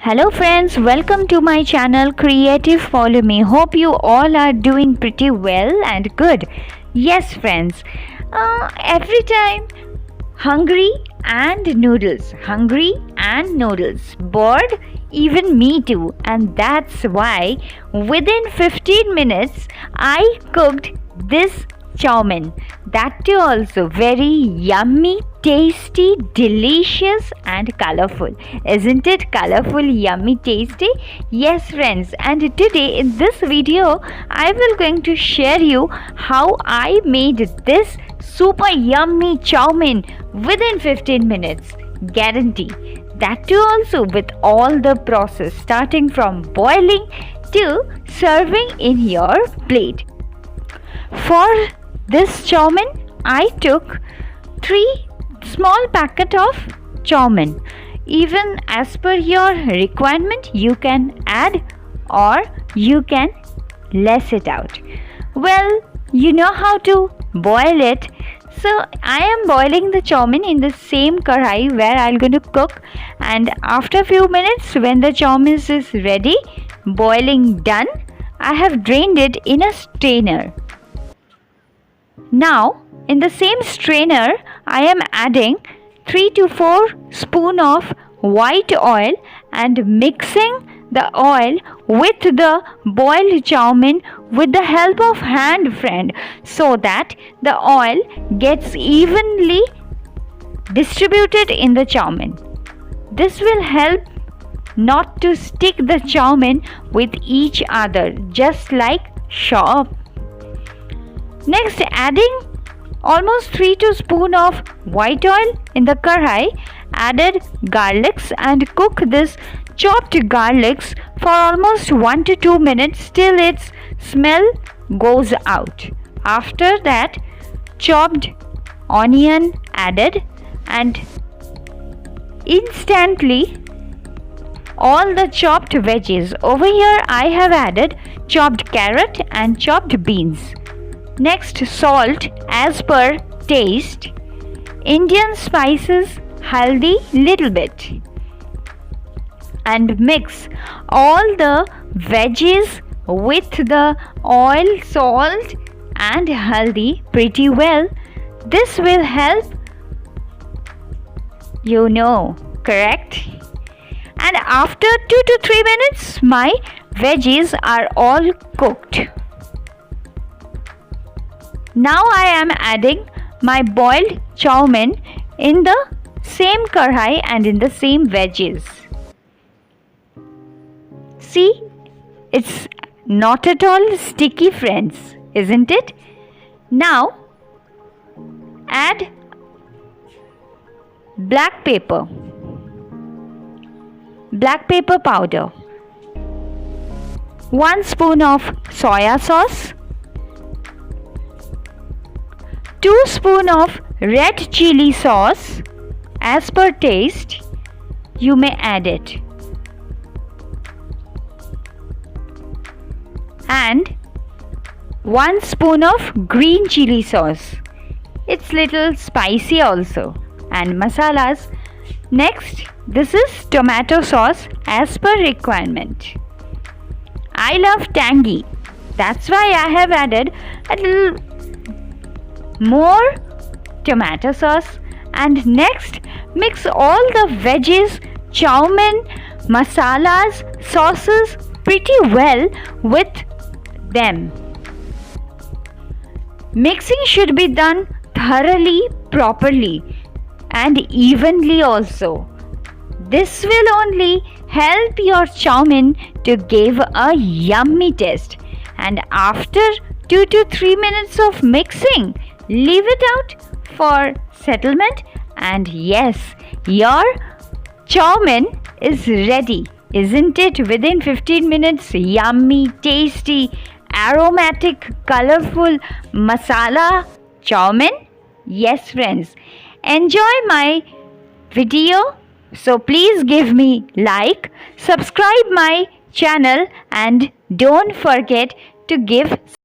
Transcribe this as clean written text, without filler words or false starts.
Hello friends, welcome to my channel Creative Polomi. Hope you all are doing pretty well and good. Yes friends, every time hungry and noodles, bored, even me too, and that's why within 15 minutes I cooked this chowmin. That too also very yummy, tasty, delicious and colorful. Isn't it colorful, yummy, tasty? Yes friends, and today in this video I will going to share you how I made this super yummy chowmin within 15 minutes. Guarantee. That too also with all the process starting from boiling to serving in your plate. For this chowmin, I took 3 small packet of chowmin. Even as per your requirement, you can add or you can less it out. Well, you know how to boil it. So I am boiling the chowmin in the same karai where I'm going to cook, and after few minutes when the chowmin is ready, boiling done, I have drained it in a strainer. Now, in the same strainer, I am adding 3 to 4 spoon of white oil and mixing the oil with the boiled chowmin with the help of hand, friend, so that the oil gets evenly distributed in the chowmin. This will help not to stick the chowmin with each other, just like shop. Next, adding almost 3 to spoon of white oil in the karai, added garlics and cook this chopped garlics for almost 1 to 2 minutes till its smell goes out. After that, chopped onion added, and instantly all the chopped veggies. Over here I have added chopped carrot and chopped beans. Next, salt as per taste, Indian spices, haldi little bit, and mix all the veggies with the oil, salt and haldi pretty well. This will help, correct? And after 2 to 3 minutes, my veggies are all cooked. Now I am adding my boiled chowmin in the same karai and in the same veggies. See, it's not at all sticky, friends, isn't it? Now add black pepper powder, 1 spoon of soya sauce, 2 spoon of red chili sauce. As per taste, you may add it, and 1 spoon of green chili sauce. It's little spicy also, and masalas. Next, this is tomato sauce as per requirement. I love tangy, that's why I have added a little more tomato sauce. And next, mix all the veggies, chowmin, masalas, sauces pretty well with them. Mixing should be done thoroughly, properly and evenly also. This will only help your chowmin to give a yummy taste. And after 2 to 3 minutes of mixing, leave it out for settlement, and yes, your chowmin is ready, isn't it? Within 15 minutes, yummy, tasty, aromatic, colorful masala chowmin. Yes friends, enjoy my video, so please give me like, subscribe my channel, and don't forget to give